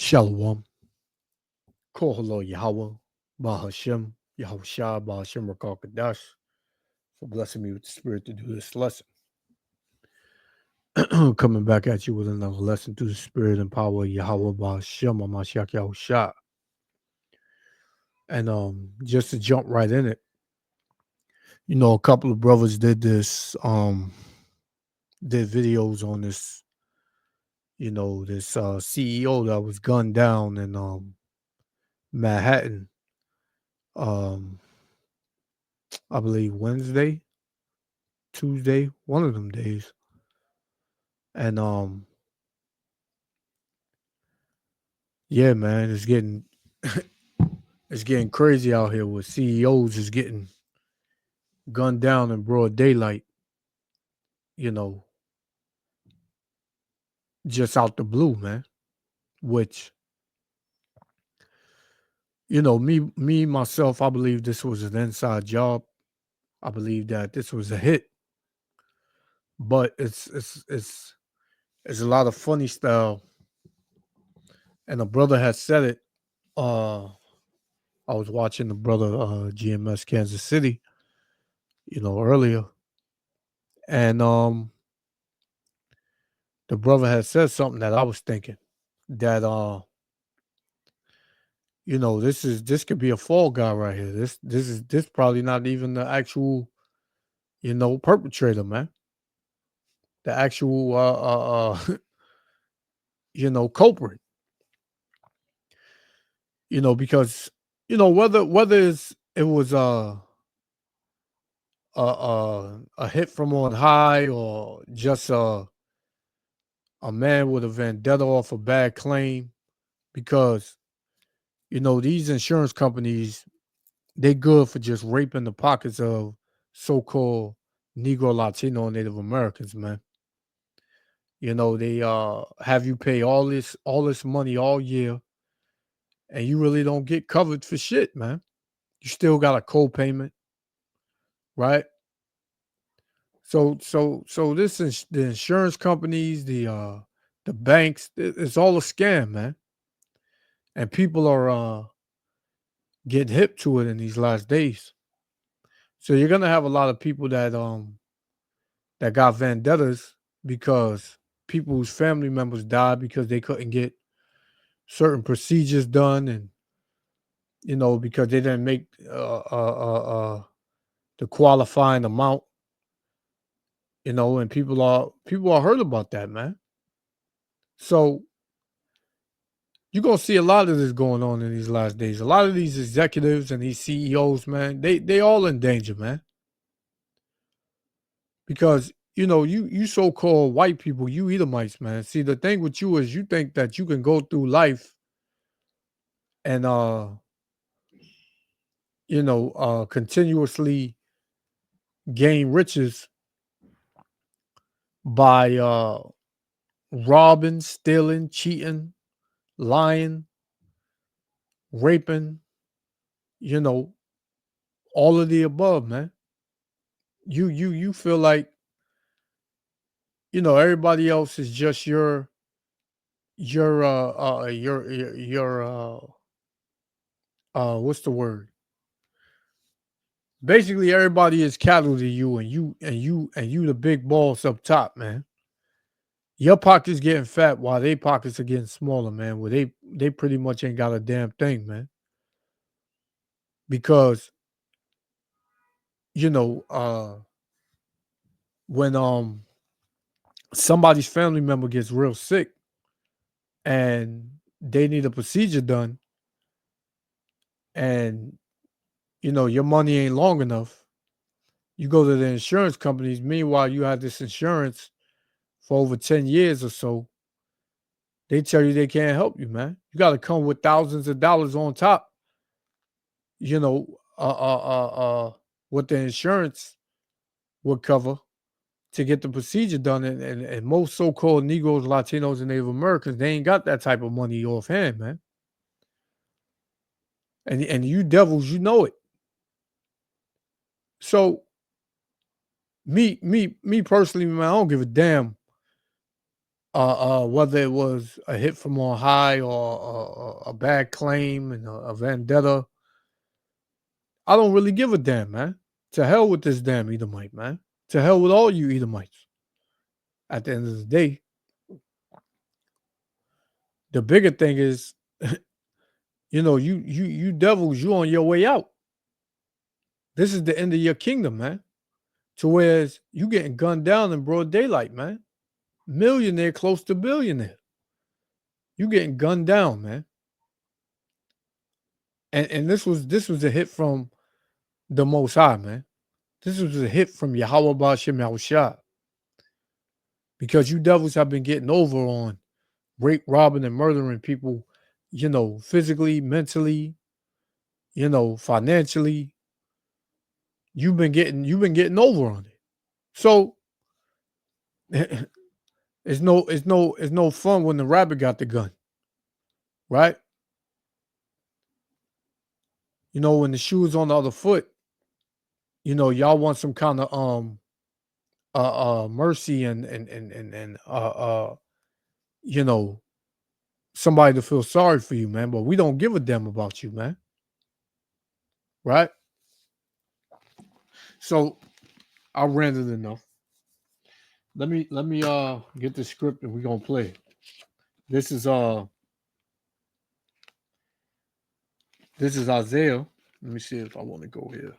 Shalom. Kohalo Yahweh, Bahashem, Yahushua, Bahashem Rakakadash, for blessing me with the spirit to do this lesson. Coming back at you with another lesson through the spirit and power of Yahweh, Bahashem, Mashiach Yahushua. And just to jump right in it, a couple of brothers did did videos on this, this CEO that was gunned down in Manhattan, um, I believe Wednesday, Tuesday, one of them days. And yeah, man, it's getting it's getting crazy out here with CEOs is getting gunned down in broad daylight, you know, just out the blue, man. Which, me myself, I believe this was an inside job. I believe that this was a hit, but it's a lot of funny style. And a brother has said it. I was watching the brother GMS Kansas City, earlier, and the brother had said something that I was thinking that this could be a fall guy right here. This probably not even the actual, perpetrator, man. The actual culprit. Because whether it was a hit from on high or just a man with a vendetta off a bad claim, because these insurance companies, they good for just raping the pockets of so-called Negro, Latino, and Native Americans, man. They have you pay all this money all year, and you really don't get covered for shit, man. You still got a co-payment, right? So this is the insurance companies, the banks, it's all a scam, man. And people are getting hip to it in these last days. So you're gonna have a lot of people that got vendettas because people whose family members died because they couldn't get certain procedures done, and because they didn't make the qualifying amount, and people are hurt about that, man. So you're gonna see a lot of this going on in these last days. A lot of these executives and these CEOs, man, they all in danger, man. Because you so-called white people, you Edomites, man. See, the thing with you is you think that you can go through life and continuously gain riches by robbing, stealing, cheating, lying, raping, you know, all of the above, man. You feel like, everybody else is just your what's the word? Basically everybody is cattle to you, and you the big boss up top, man. Your pockets getting fat while they pockets are getting smaller, man. Where they pretty much ain't got a damn thing, man. Because you know, when somebody's family member gets real sick and they need a procedure done, and your money ain't long enough, you go to the insurance companies. Meanwhile, you have this insurance for over 10 years or so. They tell you they can't help you, man. You got to come with thousands of dollars on top, you know, what the insurance would cover to get the procedure done. And most so-called Negroes, Latinos, and Native Americans, they ain't got that type of money offhand, man. And you devils, you know it. So me personally, man, I don't give a damn whether it was a hit from on high or a bad claim and a vendetta. I don't really give a damn, man. To hell with this damn Edomite, man. To hell with all you Edomites. At the end of the day, the bigger thing is, you devils, you on your way out. This is the end of your kingdom, man. To whereas you getting gunned down in broad daylight, man. Millionaire close to billionaire. You getting gunned down, man. And this was a hit from the Most High, man. This was a hit from Yahweh Ba'ashem Yahushua. Because you devils have been getting over on rape, robbing, and murdering people, physically, mentally, financially. You've been getting over on it. So it's no fun when the rabbit got the gun. Right? When the shoe's on the other foot, y'all want some kind of mercy and somebody to feel sorry for you, man. But we don't give a damn about you, man. Right? So I ranted enough. Let me get the script and we're gonna play. This is Isaiah. Let me see if I want to go here.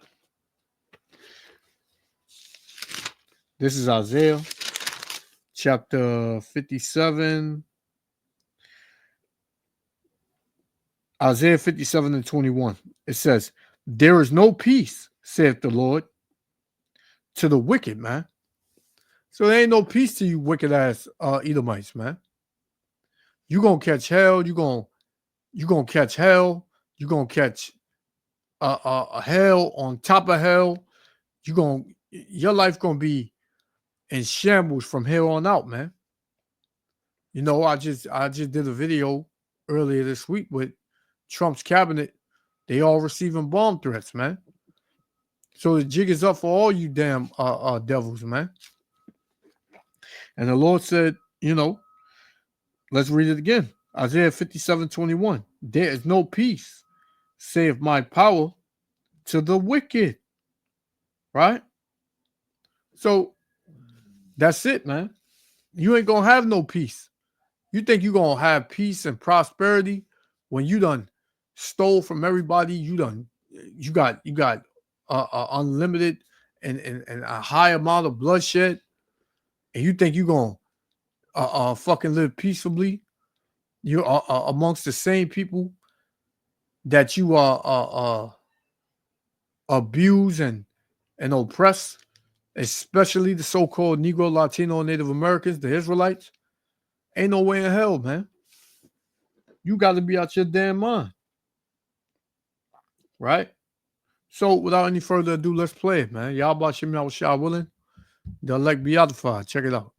This is Isaiah chapter 57. Isaiah 57 and 21. It says, "There is no peace, saith the Lord, to the wicked, man." So there ain't no peace to you wicked ass Edomites, man. You gonna catch hell. You gonna catch hell. You gonna catch hell on top of hell. Your life gonna be in shambles from here on out, man. I just did a video earlier this week with Trump's cabinet. They all receiving bomb threats, man. So the jig is up for all you damn devils, man. And the Lord said, let's read it again. Isaiah 57:21. There is no peace, saith my power, to the wicked. Right? So that's it, man. You ain't gonna have no peace. You think you're gonna have peace and prosperity when you done stole from everybody? You got unlimited and a high amount of bloodshed, and you think you're gonna fucking live peaceably? You're amongst the same people that you abuse and oppress, especially the so-called Negro, Latino, and Native Americans, the Israelites. Ain't no way in hell, man. You got to be out your damn mind. Right? So, without any further ado, let's play it, man. Yahweh Shem Yahushua willing, the elect be edified. Check it out.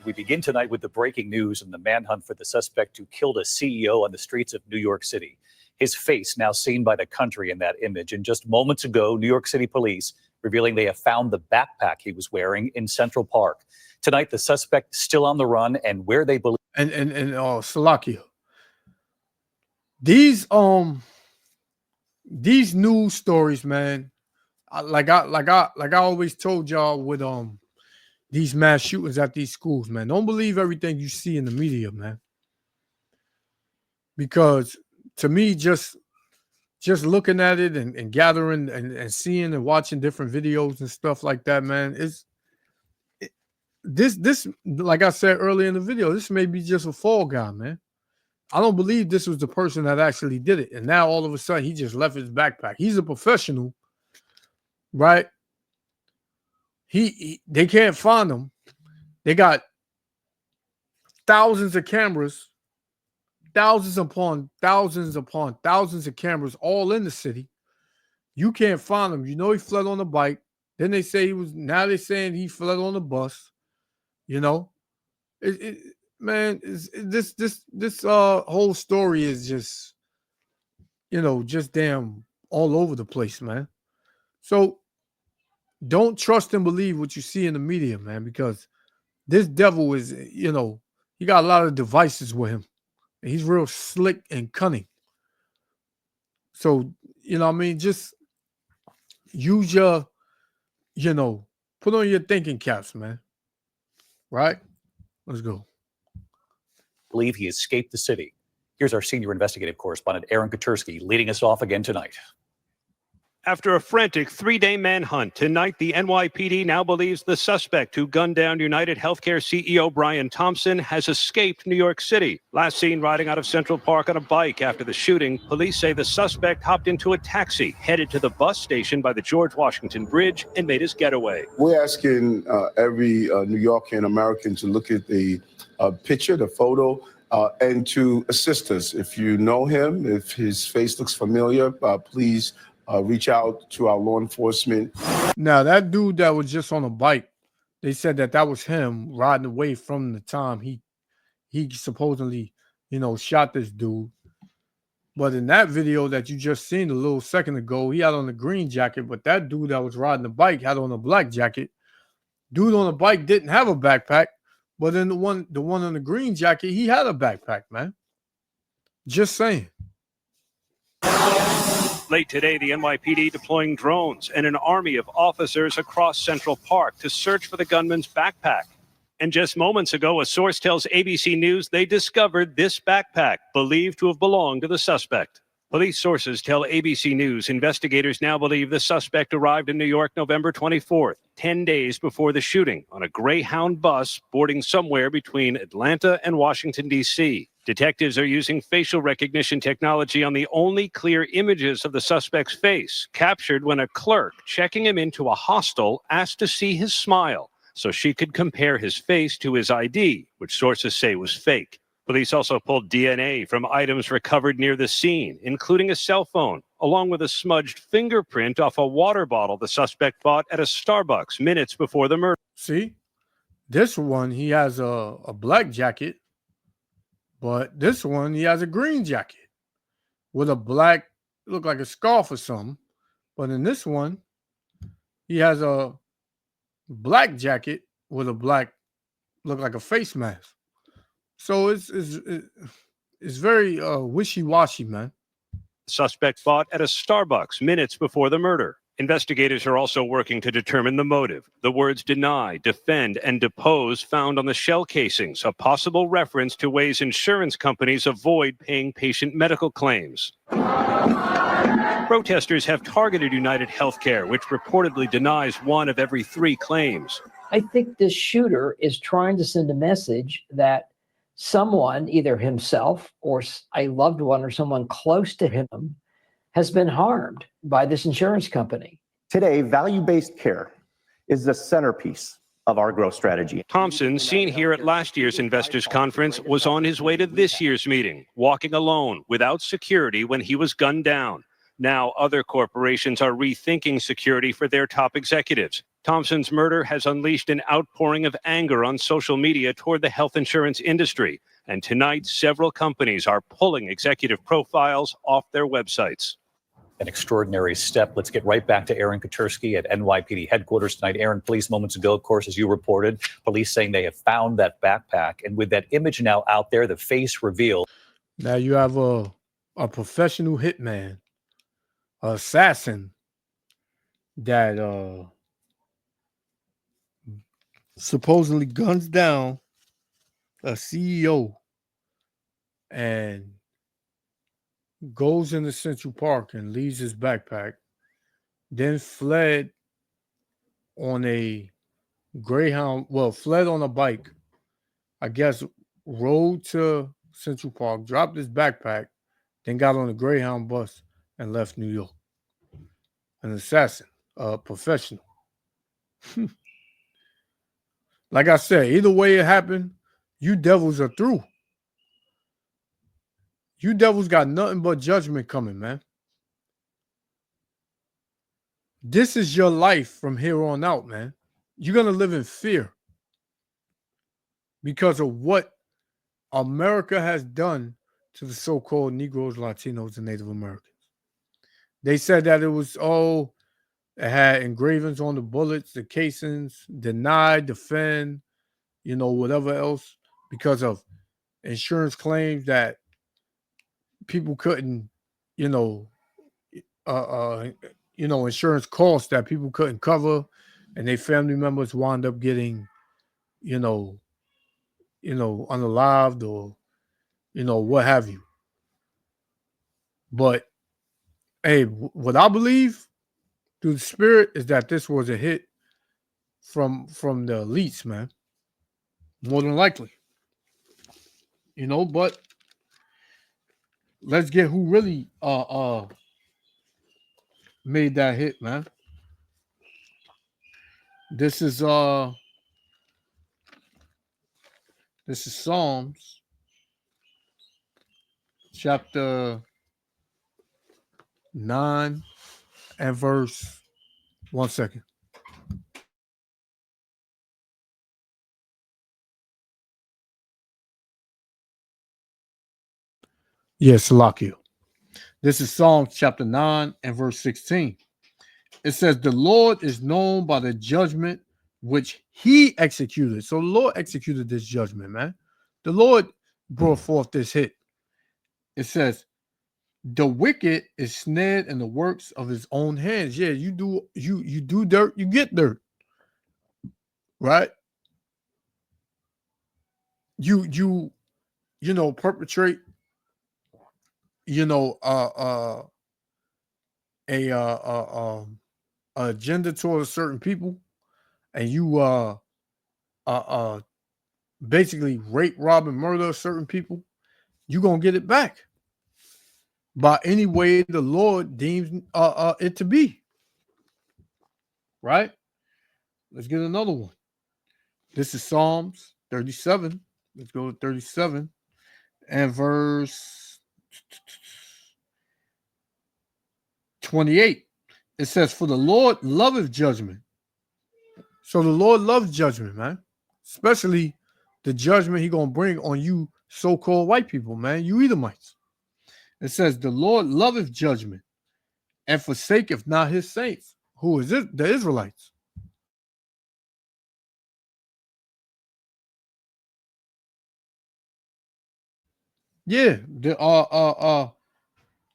We begin tonight with the breaking news and the manhunt for the suspect who killed a CEO on the streets of New York City. His face now seen by the country in that image. And just moments ago, New York City police revealing they have found the backpack he was wearing in Central Park. Tonight, the suspect still on the run and where they believe. And Salakia. These news stories, man. Like I always told y'all with these mass shootings at these schools, man. Don't believe everything you see in the media, man. Because to me, just looking at it and gathering and seeing and watching different videos and stuff like that, man, this like I said earlier in the video, this may be just a fall guy, man. I don't believe this was the person that actually did it. And now all of a sudden he just left his backpack. He's a professional, right? They can't find him. They got thousands of cameras, thousands upon thousands of cameras all in the city. You can't find him. He fled on a bike. Then they say now they're saying he fled on the bus. Man, this whole story is just, just damn all over the place, man. So don't trust and believe what you see in the media, man, because this devil is, He got a lot of devices with him. He's real slick and cunning. So, what I mean, just use your, put on your thinking caps, man. Right? Let's go. Believe he escaped the city. Here's our senior investigative correspondent, Aaron Katursky, leading us off again tonight. After a frantic 3-day manhunt, tonight the NYPD now believes the suspect who gunned down United Healthcare CEO Brian Thompson has escaped New York City. Last seen riding out of Central Park on a bike after the shooting, police say the suspect hopped into a taxi, headed to the bus station by the George Washington Bridge, and made his getaway. We're asking every New Yorker and American to look at the picture, the photo, and to assist us. If you know him, if his face looks familiar, please reach out to our law enforcement. Now, that dude that was just on a bike, they said that was him riding away from the time he supposedly, shot this dude. But in that video that you just seen a little second ago, he had on a green jacket, but that dude that was riding the bike had on a black jacket. Dude on the bike didn't have a backpack, but then the one on the green jacket, he had a backpack, man. Just saying. Late today, the NYPD deploying drones and an army of officers across Central Park to search for the gunman's backpack. And just moments ago, a source tells ABC News they discovered this backpack, believed to have belonged to the suspect. Police sources tell ABC News investigators now believe the suspect arrived in New York November 24th, 10 days before the shooting, on a Greyhound bus boarding somewhere between Atlanta and Washington, D.C. Detectives are using facial recognition technology on the only clear images of the suspect's face, captured when a clerk checking him into a hostel asked to see his smile so she could compare his face to his ID, which sources say was fake. Police also pulled DNA from items recovered near the scene, including a cell phone, along with a smudged fingerprint off a water bottle the suspect bought at a Starbucks minutes before the murder. See, this one, he has a black jacket, but this one, he has a green jacket with a black, look like a scarf or something. But in this one, he has a black jacket with a black, look like a face mask. So it's very wishy-washy, man. Suspect bought at a Starbucks minutes before the murder. Investigators are also working to determine the motive. The words deny, defend, and depose found on the shell casings, a possible reference to ways insurance companies avoid paying patient medical claims. Protesters have targeted United Healthcare, which reportedly denies 1 of every 3 claims. I think this shooter is trying to send a message that someone, either himself or a loved one or someone close to him, has been harmed by this insurance company. Today, value-based care is the centerpiece of our growth strategy. Thompson, seen here at last year's investors conference, was on his way to this year's meeting, walking alone without security when he was gunned down. Now other corporations are rethinking security for their top executives. Thompson's murder has unleashed an outpouring of anger on social media toward the health insurance industry. And tonight, several companies are pulling executive profiles off their websites. An extraordinary step. Let's get right back to Aaron Katursky at NYPD headquarters tonight. Aaron, police moments ago, of course, as you reported, police saying they have found that backpack. And with that image now out there, the face revealed. Now you have a professional hitman, an assassin that supposedly guns down a CEO and goes into Central Park and leaves his backpack, then fled on a Greyhound, fled on a bike, I guess, rode to Central Park, dropped his backpack, then got on a Greyhound bus and left New York. An assassin, a professional. Like I said, either way it happened, you devils are through. You devils got nothing but judgment coming, man. This is your life from here on out, man. You're going to live in fear because of what America has done to the so-called Negroes, Latinos, and Native Americans. They said that it was, it had engravings on the bullets, the casings, deny, defend, whatever else, because of insurance claims that people couldn't, you know, insurance costs that people couldn't cover, and their family members wound up getting, you know, unalived or, what have you. But hey, what I believe through the spirit is that this was a hit from the elites, man. More than likely. But let's get who really made that hit, man. This is Psalms chapter 9 and verse 1 second. Yes, Salakia. This is Psalms chapter 9 and verse 16. It says, the Lord is known by the judgment which he executed. So the Lord executed this judgment, man. The Lord brought forth this hit. It says, the wicked is snared in the works of his own hands. Yeah, you do dirt, you get dirt. Right? You perpetrate, agenda towards certain people, and you basically rape, rob, and murder certain people, you're gonna get it back by any way the Lord deems it to be. Right? Let's get another one. This is Psalms 37. Let's go to 37 and verse 28. It says, for the Lord loveth judgment. So the Lord loves judgment, man. Especially the judgment he gonna bring on you so-called white people, man. You Edomites. It says, the Lord loveth judgment and forsaketh not his saints. Who is it? The Israelites. Yeah.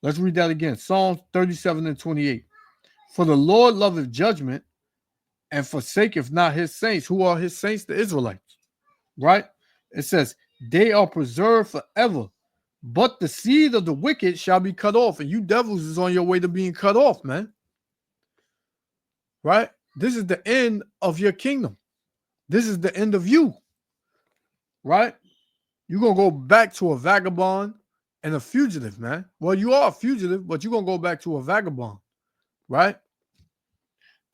Let's read that again. Psalms 37 and 28. For the Lord loveth judgment and forsaketh not his saints. Who are his saints? The Israelites. Right? It says, they are preserved forever, but the seed of the wicked shall be cut off. And you devils is on your way to being cut off, man. Right? This is the end of your kingdom. This is the end of you. Right? You're going to go back to a vagabond and a fugitive, man. Well, you are a fugitive, but you're going to go back to a vagabond. Right?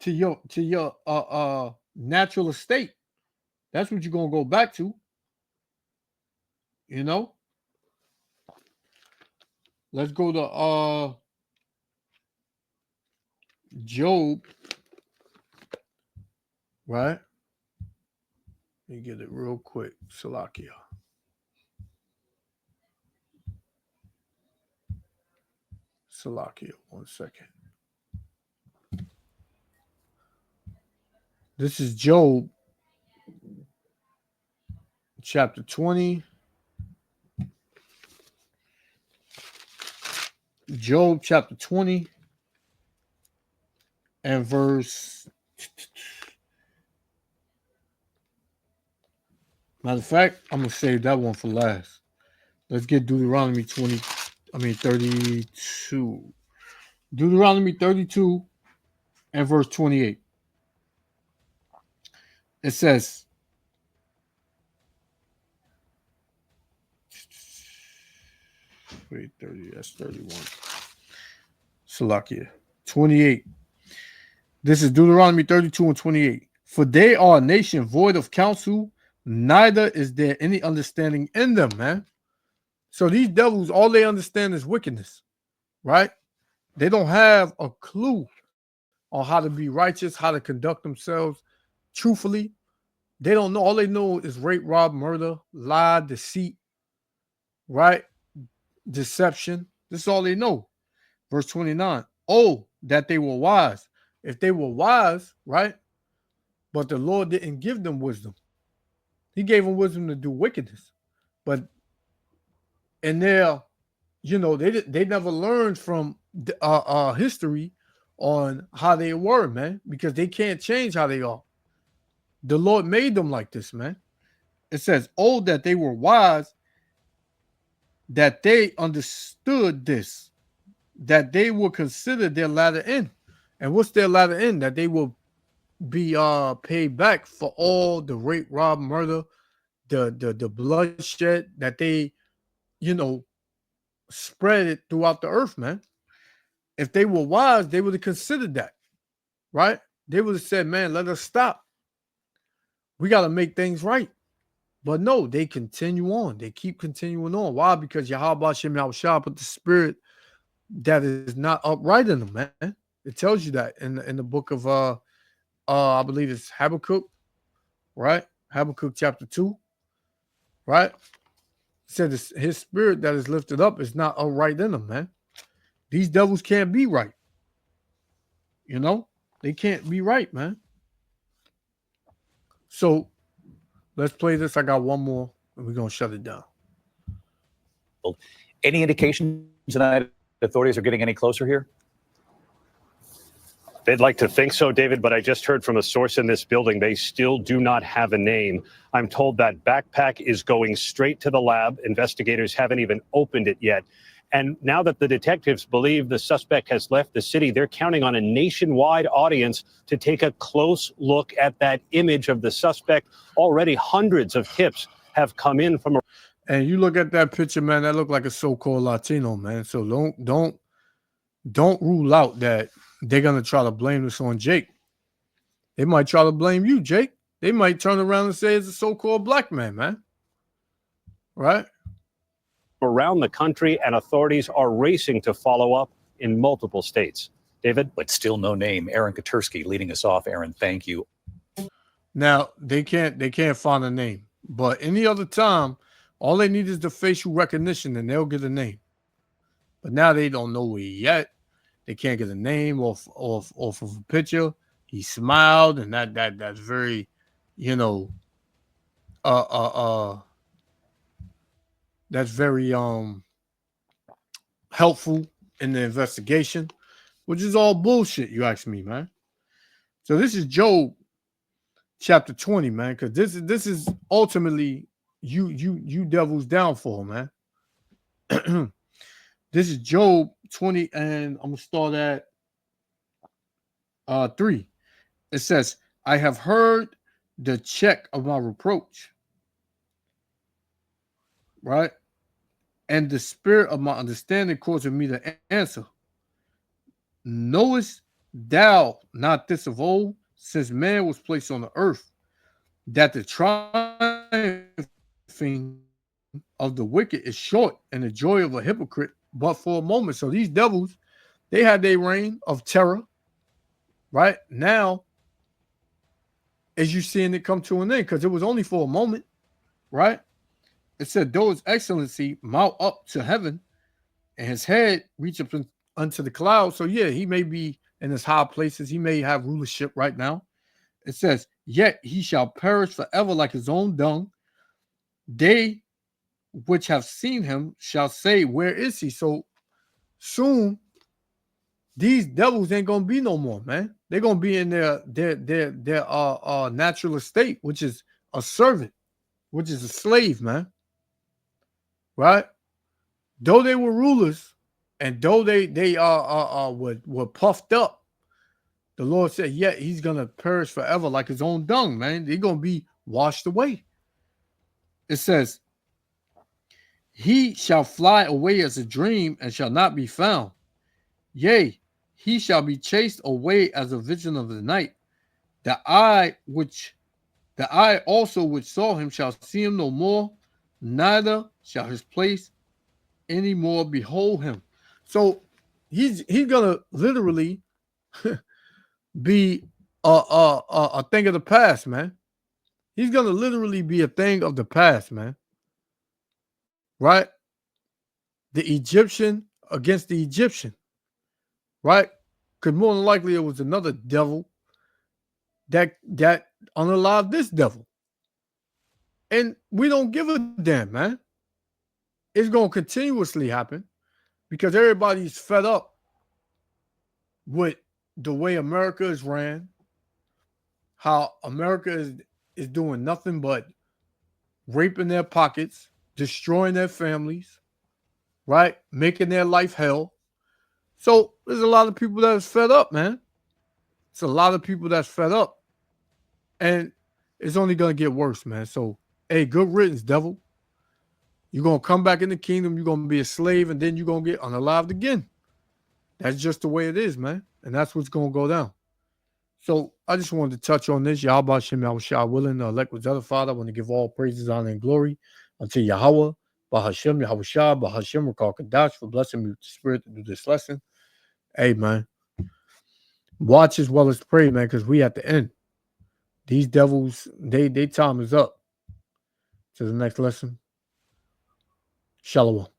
To your natural estate. That's what you're going to go back to. Let's go to Job. Right? Let me get it real quick. Salakia. Salakia. 1 second. This is Job chapter 20. Job chapter 20 and verse. Matter of fact, I'm going to save that one for last. Let's get Deuteronomy 32. Deuteronomy 32 and verse 28. It says, wait, 30, that's 31. Salakia. 28. This is Deuteronomy 32 and 28. For they are a nation void of counsel, neither is there any understanding in them, man. So these devils, all they understand is wickedness, right? They don't have a clue on how to be righteous, how to conduct themselves truthfully. They don't know. All they know is rape, rob, murder, lie, deceit, right? Deception. This is all they know. Verse 29. Oh, that they were wise. If they were wise, right? But the Lord didn't give them wisdom. He gave them wisdom to do wickedness. But and they're, they never learned from history on how they were, man, because they can't change how they are. The Lord made them like this, man. It says, "Oh, that they were wise, that they understood this, that they will consider their latter end." And what's their latter end? That they will be paid back for all the rape, rob, murder, the bloodshed that they, you know, spread it throughout the earth, man. If they were wise, they would have considered that, right? They would have said, "Man, let us stop. We got to make things right." But no, they continue on. They keep continuing on. Why? Because Yahweh Shem Yahushua put the spirit that is not upright in them, man. It tells you that in the book of I believe it's Habakkuk, right? Habakkuk chapter 2, right? It said his spirit that is lifted up is not upright in them, man. These devils can't be right. You know, they can't be right, man. So let's play this. I got one more, and we're gonna shut it down. Any indication tonight authorities are getting any closer here? They'd like to think so, David, but I just heard from a source in this building. They still do not have a name. I'm told that backpack is going straight to the lab. Investigators haven't even opened it yet. And now that the detectives believe the suspect has left the city, they're counting on a nationwide audience to take a close look at that image of the suspect. Already hundreds of tips have come in from. And you look at that picture, man, that looked like a so-called Latino, man. So don't rule out that they're gonna try to blame this on Jake. They might try to blame you, Jake. They might turn around and say it's a so-called black man, right? Around the country, and authorities are racing to follow up in multiple states. David? But still no name. Aaron Katursky leading us off. Aaron, thank you. Now they can't find a name, but any other time, all they need is the facial recognition, and they'll get a name. But now they don't know it yet. They can't get a name off of a picture. He smiled, and that's very, that's very helpful in the investigation, which is all bullshit, you ask me, man. So this is Job chapter 20, man, because this is ultimately you devil's downfall, man. This is Job 20, and I'm gonna start at 3. It says, "I have heard the check of my reproach, right? And the spirit of my understanding causing me to answer. Knowest thou not this of old, since man was placed on the earth, that the triumphing of the wicked is short, and the joy of a hypocrite but for a moment." So these devils, they had their reign of terror, right? Now, as you're seeing it come to an end, because it was only for a moment, right? It said, "Though his excellency mount up to heaven, and his head reach up unto the clouds." So yeah, he may be in his high places. He may have rulership right now. It says, "Yet he shall perish forever like his own dung. They which have seen him shall say, where is he?" So soon, these devils ain't gonna be no more, man. They're gonna be in their natural estate, which is a servant, which is a slave, man. Right? Though they were rulers, and though they were puffed up, the Lord said, "Yet he's gonna perish forever like his own dung, man. They're gonna be washed away." It says, "He shall fly away as a dream, and shall not be found. Yea, he shall be chased away as a vision of the night. The eye also which saw him shall see him no more, neither shall his place any more behold him." So he's gonna literally be a thing of the past, man. He's gonna literally be a thing of the past, man. Right? The Egyptian against the Egyptian, right? Because more than likely it was another devil that unalived this devil. And we don't give a damn, man. it's going to continuously happen because everybody's fed up with the way America is ran, how America is doing nothing but raping their pockets, destroying their families, right? Making their life hell. So there's a lot of people that's fed up, man. It's a lot of people that's fed up. And it's only going to get worse, man. So, hey, good riddance, devil. You're going to come back in the kingdom. You're going to be a slave, and then you're going to get unalived again. That's just the way it is, man. And that's what's going to go down. So I just wanted to touch on this. Yahweh Shem Yahushua willing, elect with other Father. I want to give all praises, honor, and glory unto Yahweh, Bahashem, Yahushua, Bahashem, Rakal Kadash, for blessing me with the Spirit to do this lesson. Hey, man. Watch as well as pray, man, because we at the end. These devils, they time is up. To the next lesson. Shalom.